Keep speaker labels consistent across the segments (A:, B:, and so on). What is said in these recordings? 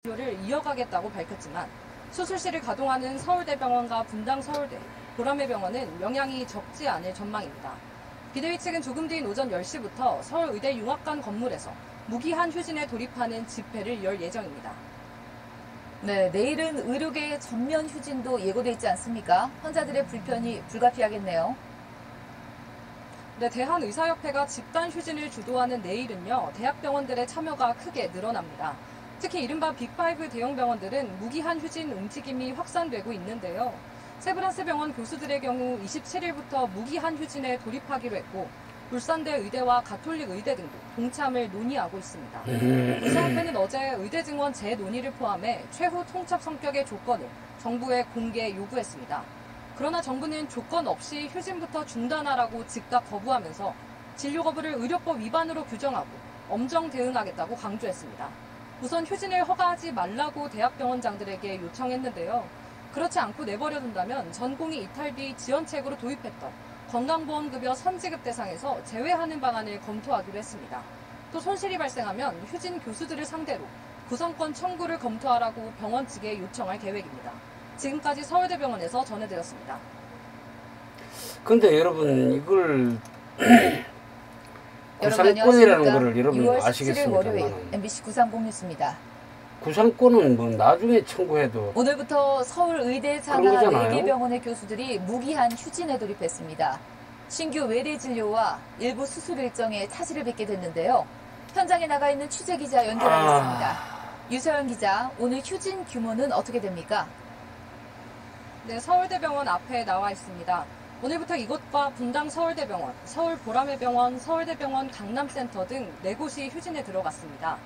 A: 진료를 이어가겠다고 밝혔지만 수술실을 가동하는 서울대병원과 분당서울대, 보라매병원은 영향이 적지 않을 전망입니다. 비대위 측은 조금 뒤인 오전 10시부터 서울의대 융합관 건물에서 무기한 휴진에 돌입하는 집회를 열 예정입니다.
B: 네, 내일은 의료계의 전면 휴진도 예고돼 있지 않습니까? 환자들의 불편이 불가피하겠네요.
A: 네, 대한의사협회가 집단 휴진을 주도하는 내일은요, 대학병원들의 참여가 크게 늘어납니다. 특히 이른바 빅5 대형 병원들은 무기한 휴진 움직임이 확산되고 있는데요. 세브란스 병원 교수들의 경우 27일부터 무기한 휴진에 돌입하기로 했고, 울산대 의대와 가톨릭 의대 등도 동참을 논의하고 있습니다. 의사협회는 어제 의대 증원 재논의를 포함해 최후 통첩 성격의 조건을 정부에 공개 요구했습니다. 그러나 정부는 조건 없이 휴진부터 중단하라고 즉각 거부하면서 진료 거부를 의료법 위반으로 규정하고 엄정 대응하겠다고 강조했습니다. 우선 휴진을 허가하지 말라고 대학병원장들에게 요청했는데요. 그렇지 않고 내버려둔다면 전공의 이탈 뒤 지원책으로 도입했던 건강보험급여 선지급 대상에서 제외하는 방안을 검토하기로 했습니다. 또 손실이 발생하면 휴진 교수들을 상대로 구성권 청구를 검토하라고 병원 측에 요청할 계획입니다. 지금까지 서울대병원에서 전해드렸습니다.
C: 근데 여러분 이걸 구상권이라는 거를 여러분 아시겠습니까?
B: 월요일 MBC 930 뉴스입니다.
C: 구상권은 뭐 나중에 청구해도
B: 오늘부터 서울의대 산하 4개 병원의 교수들이 무기한 휴진에 돌입했습니다. 신규 외래 진료와 일부 수술 일정에 차질을 빚게 됐는데요. 현장에 나가 있는 취재기자 연결하겠습니다. 유서연 기자, 오늘 휴진 규모는 어떻게 됩니까?
A: 네, 서울대병원 앞에 나와 있습니다. 오늘부터 이곳과 분당 서울대병원, 서울 보라매병원, 서울대병원 강남센터 등 4곳이 휴진에 들어갔습니다.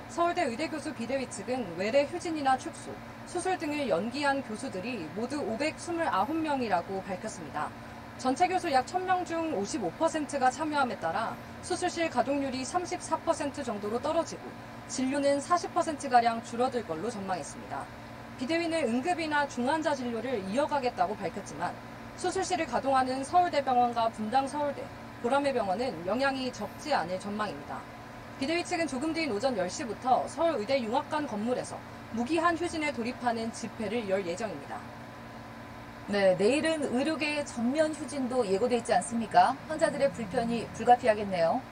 A: 서울대 의대교수 비대위 측은 외래 휴진이나 축소, 수술 등을 연기한 교수들이 모두 529명이라고 밝혔습니다. 전체 교수 약 1000명 중 55%가 참여함에 따라 수술실 가동률이 34% 정도로 떨어지고 진료는 40%가량 줄어들 걸로 전망했습니다. 비대위는 응급이나 중환자 진료를 이어가겠다고 밝혔지만 수술실을 가동하는 서울대병원과 분당서울대, 보라매병원은 영향이 적지 않을 전망입니다. 비대위 측은 조금 뒤인 오전 10시부터 서울의대 융합관 건물에서 무기한 휴진에 돌입하는 집회를 열 예정입니다.
B: 네, 내일은 의료계의 전면 휴진도 예고돼 있지 않습니까? 환자들의 불편이 불가피하겠네요.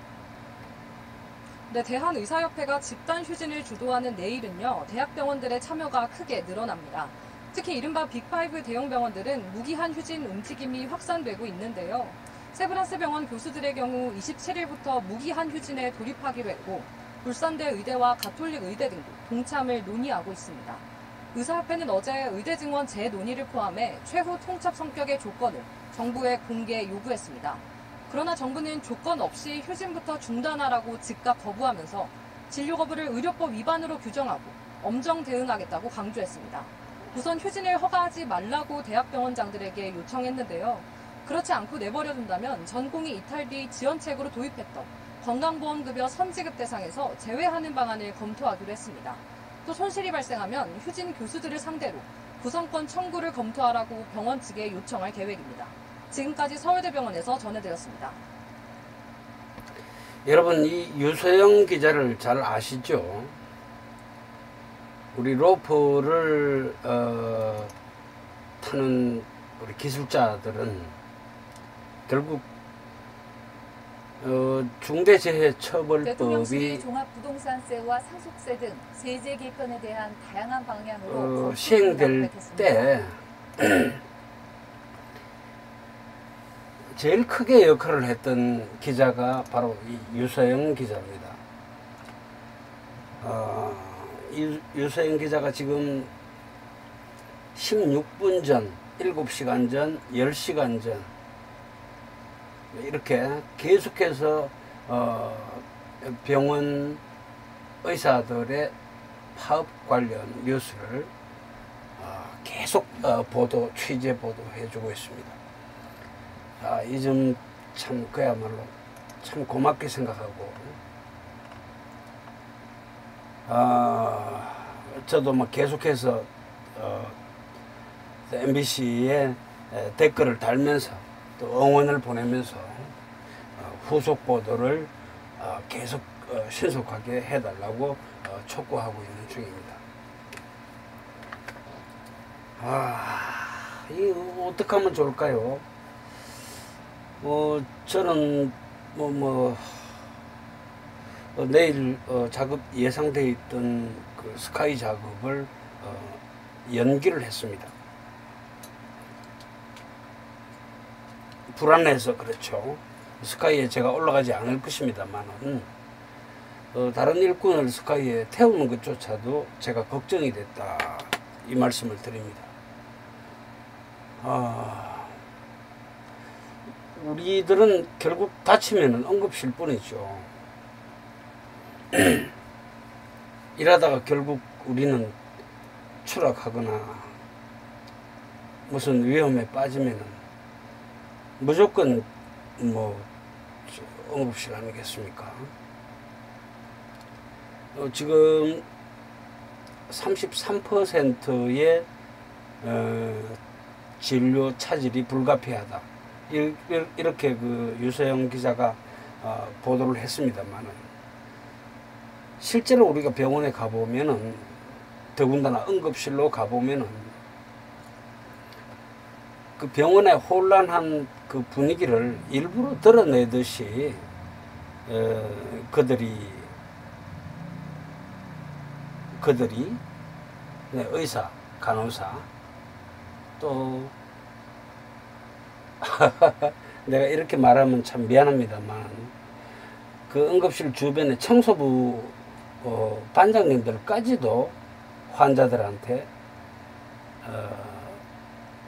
A: 네, 대한의사협회가 집단 휴진을 주도하는 내일은요, 대학병원들의 참여가 크게 늘어납니다. 특히 이른바 빅5 대형 병원들은 무기한 휴진 움직임이 확산되고 있는데요. 세브란스 병원 교수들의 경우 27일부터 무기한 휴진에 돌입하기로 했고, 울산대 의대와 가톨릭 의대 등도 동참을 논의하고 있습니다. 의사협회는 어제 의대 증원 재논의를 포함해 최후 통첩 성격의 조건을 정부에 공개 요구했습니다. 그러나 정부는 조건 없이 휴진부터 중단하라고 즉각 거부하면서 진료 거부를 의료법 위반으로 규정하고 엄정 대응하겠다고 강조했습니다. 우선 휴진을 허가하지 말라고 대학병원장들에게 요청했는데요. 그렇지 않고 내버려둔다면 전공의 이탈 뒤 지원책으로 도입했던 건강보험급여 선지급 대상에서 제외하는 방안을 검토하기로 했습니다. 또 손실이 발생하면 휴진 교수들을 상대로 구성권 청구를 검토하라고 병원 측에 요청할 계획입니다. 지금까지 서울대병원에서 전해드렸습니다.
C: 여러분 이 유서영 기자를 잘 아시죠? 우리 로프를 타는 우리 기술자들은 결국 중대재해처벌법이
B: 종합부동산세와 상속세 등 세제 개편에 대한 다양한 방향으로
C: 시행될 때 제일 크게 역할을 했던 기자가 바로 이 유서영 기자입니다. 유서영 기자가 지금 16분 전, 7시간 전, 10시간 전 이렇게 계속해서 병원 의사들의 파업 관련 뉴스를 계속 취재 보도해주고 있습니다. 이 점 참 그야말로 참 고맙게 생각하고 저도 막 계속해서 MBC에 댓글을 달면서 또 응원을 보내면서 후속 보도를 계속 신속하게 해달라고 촉구하고 있는 중입니다. 이거 어떻게 하면 좋을까요? 저는 내일 작업 예상되어 있던 그 스카이 작업을 연기를 했습니다. 불안해서 그렇죠. 스카이에 제가 올라가지 않을 것입니다만은 다른 일꾼을 스카이에 태우는 것조차도 제가 걱정이 됐다, 이 말씀을 드립니다. 우리들은 결국 다치면 응급실 뿐이죠. 일하다가 결국 우리는 추락하거나 무슨 위험에 빠지면은 무조건 응급실 아니겠습니까? 지금 33%의 진료 차질이 불가피하다, 이렇게 그 유서영 기자가 보도를 했습니다만은, 실제로 우리가 병원에 가보면은, 더군다나 응급실로 가보면은 그 병원의 혼란한 그 분위기를 일부러 드러내듯이 그들이 의사, 간호사, 또 내가 이렇게 말하면 참 미안합니다만, 그 응급실 주변의 청소부 반장님들까지도 환자들한테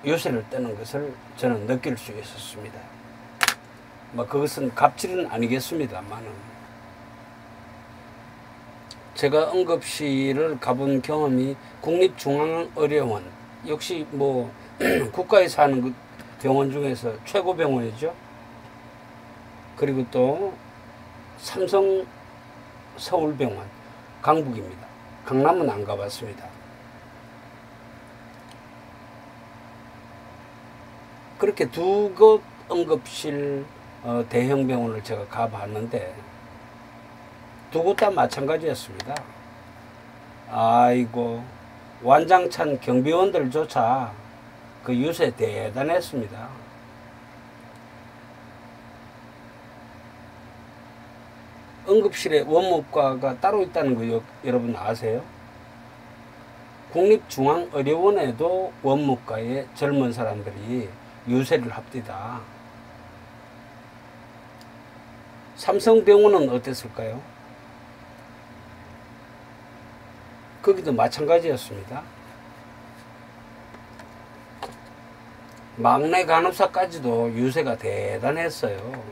C: 요새를 떼는 것을 저는 느낄 수 있었습니다. 그것은 갑질은 아니겠습니다만은, 제가 응급실을 가본 경험이 국립중앙의료원, 역시 국가에서 하는 그 병원 중에서 최고 병원이죠. 그리고 또 삼성 서울병원, 강북입니다. 강남은 안 가봤습니다. 그렇게 두 곳 응급실 대형 병원을 제가 가봤는데 두 곳 다 마찬가지였습니다. 아이고, 완장찬 경비원들조차 그 유세 대단했습니다. 응급실에 원무과가 따로 있다는 거 여러분 아세요? 국립중앙의료원에도 원무과에 젊은 사람들이 유세를 합디다. 삼성병원은 어땠을까요? 거기도 마찬가지였습니다. 막내 간호사까지도 유세가 대단했어요.